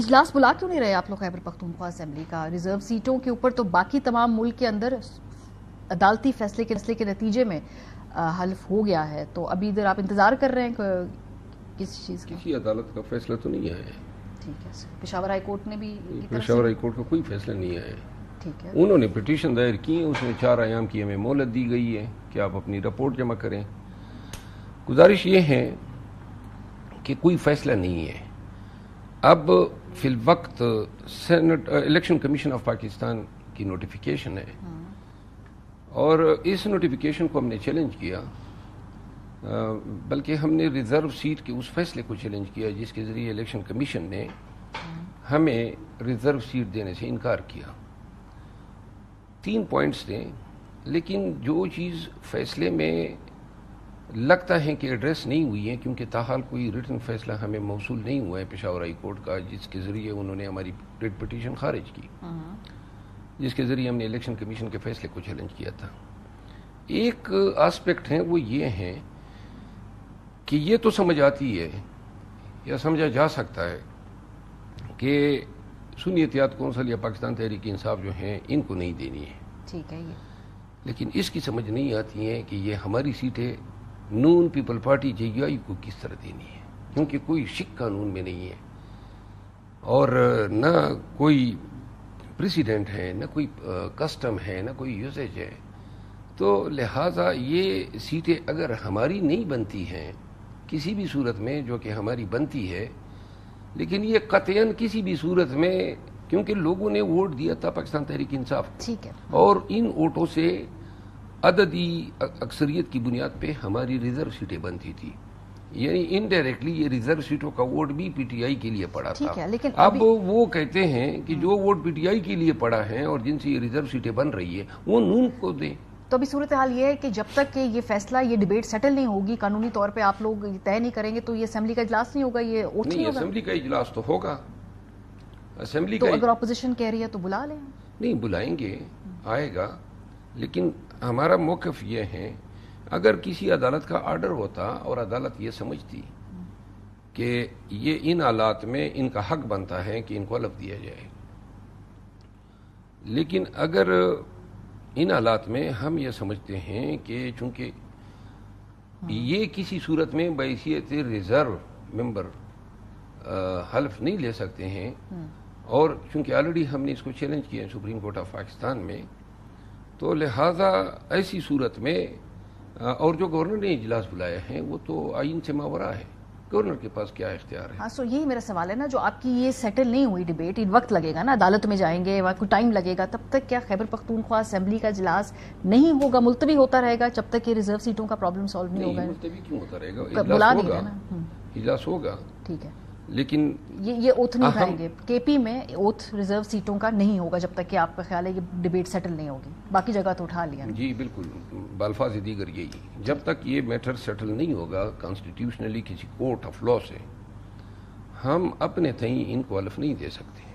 اجلاس بلا کیوں نہیں رہے آپ لوگ خیبر پختونخوا اسمبلی کا؟ ریزرو سیٹوں کے اوپر تو باقی تمام ملک کے اندر عدالتی فیصلے کے نتیجے میں حلف ہو گیا ہے، تو ابھی ادھر آپ انتظار کر رہے ہیں کس چیز کا؟ کسی عدالت کا فیصلہ تو نہیں آیا ہے. ٹھیک ہے، پشاور ہائی کورٹ نے بھی پشاور ہائی کورٹ کا کوئی فیصلہ نہیں آیا ہے. ٹھیک ہے، انہوں نے پٹیشن دائر کی، اس میں 4 ایام کی ہمیں مہلت دی گئی ہے کہ آپ اپنی رپورٹ جمع کریں. گزارش یہ ہے کہ کوئی فیصلہ نہیں ہے. اب فی الوقت الیکشن کمیشن آف پاکستان کی نوٹیفیکیشن ہے، اور اس نوٹیفیکیشن کو ہم نے چیلنج کیا، بلکہ ہم نے ریزرو سیٹ کے اس فیصلے کو چیلنج کیا جس کے ذریعے الیکشن کمیشن نے ہمیں ریزرو سیٹ دینے سے انکار کیا. 3 پوائنٹس تھے، لیکن جو چیز فیصلے میں لگتا ہے کہ ایڈریس نہیں ہوئی ہے، کیونکہ تاحال کوئی ریٹن فیصلہ ہمیں موصول نہیں ہوا ہے پشاور ہائی کورٹ کا، جس کے ذریعے انہوں نے ہماری ریٹ پٹیشن خارج کی، جس کے ذریعے ہم نے الیکشن کمیشن کے فیصلے کو چیلنج کیا تھا. ایک آسپیکٹ ہے، وہ یہ ہے کہ یہ تو سمجھ آتی ہے یا سمجھا جا سکتا ہے کہ سنی اتحاد کونسل یا پاکستان تحریک انصاف جو ہیں ان کو نہیں دینی ہے. ٹھیک ہے، لیکن اس کی سمجھ نہیں آتی ہے کہ یہ ہماری سیٹیں نون پیپل پارٹی JUI کو کس طرح دینی ہے، کیونکہ کوئی شک قانون میں نہیں ہے، اور نہ کوئی پریسیڈنٹ ہے، نہ کوئی کسٹم ہے، نہ کوئی یوزیج ہے. تو لہٰذا یہ سیٹیں اگر ہماری نہیں بنتی ہیں کسی بھی صورت میں، جو کہ ہماری بنتی ہے، لیکن یہ قطعاً کسی بھی صورت میں، کیونکہ لوگوں نے ووٹ دیا تھا پاکستان تحریک انصاف کو، ٹھیک ہے، اور ان ووٹوں سے عددی اکثریت کی بنیاد پہ ہماری ریزرو سیٹیں بنتی تھی، یعنی انڈائریکٹلی یہ ریزرو سیٹوں کا ووٹ بھی PTI کے لیے پڑا تھا. ٹھیک ہے، لیکن اب وہ کہتے ہیں کہ جو ووٹ PTI کے لیے پڑا ہے اور جن سے یہ ریزرو سیٹیں بن رہی ہے وہ نون کو دیں. تو ابھی صورتحال یہ ہے کہ جب تک کہ یہ فیصلہ، یہ ڈیبیٹ سیٹل نہیں ہوگی، قانونی طور پہ آپ لوگ طے نہیں کریں گے، تو یہ اسمبلی کا اجلاس نہیں ہوگا، یہ اوتھ نہیں ہوگا. اسمبلی کا اجلاس تو ہوگا. اسمبلی تو کا اگر اپوزیشن کہہ رہی ہے تو بلا لیں. نہیں بلائیں گے، آئے گا، لیکن ہمارا موقف یہ ہے اگر کسی عدالت کا آرڈر ہوتا اور عدالت یہ سمجھتی کہ یہ ان حالات میں ان کا حق بنتا ہے کہ ان کو حلف دیا جائے، لیکن اگر ان حالات میں ہم یہ سمجھتے ہیں کہ چونکہ یہ کسی صورت میں بحیثیت ریزرو ممبر حلف نہیں لے سکتے ہیں، اور چونکہ آلریڈی ہم نے اس کو چیلنج کیا ہے سپریم کورٹ آف پاکستان میں، تو لہٰذا ایسی صورت میں اور جو گورنر نے اجلاس بلایا ہے وہ تو آئین سے ماورا ہے، گورنر کے پاس کیا اختیار ہے. ہاں، سو یہی میرا سوال ہے نا، جو آپ کی یہ سیٹل نہیں ہوئی ڈیبیٹ، وقت لگے گا نا، عدالت میں جائیں گے، وہاں کوئی ٹائم لگے گا، تب تک کیا خیبر پختونخوا اسمبلی کا اجلاس نہیں ہوگا، ملتوی ہوتا رہے گا جب تک یہ ریزرو سیٹوں کا پرابلم سالو نہیں ہوگا؟ ملتوی کیوں ہوتا رہے گا؟ بلا دیا نا. اجلاس ہوگا، ٹھیک ہے، لیکن یہ اوتھ نہیں اٹھائیں گے. KP میں اوتھ ریزرو سیٹوں کا نہیں ہوگا جب تک کہ آپ کا خیال ہے یہ ڈیبیٹ سیٹل نہیں ہوگی. باقی جگہ تو اٹھا لیا. جی بالکل، بالفاظ دیگر یہی، جب تک یہ میٹر سیٹل نہیں ہوگا کانسٹیٹیوشنلی کسی کورٹ آف لا سے، ہم اپنے تئیں ان کو حلف نہیں دے سکتے.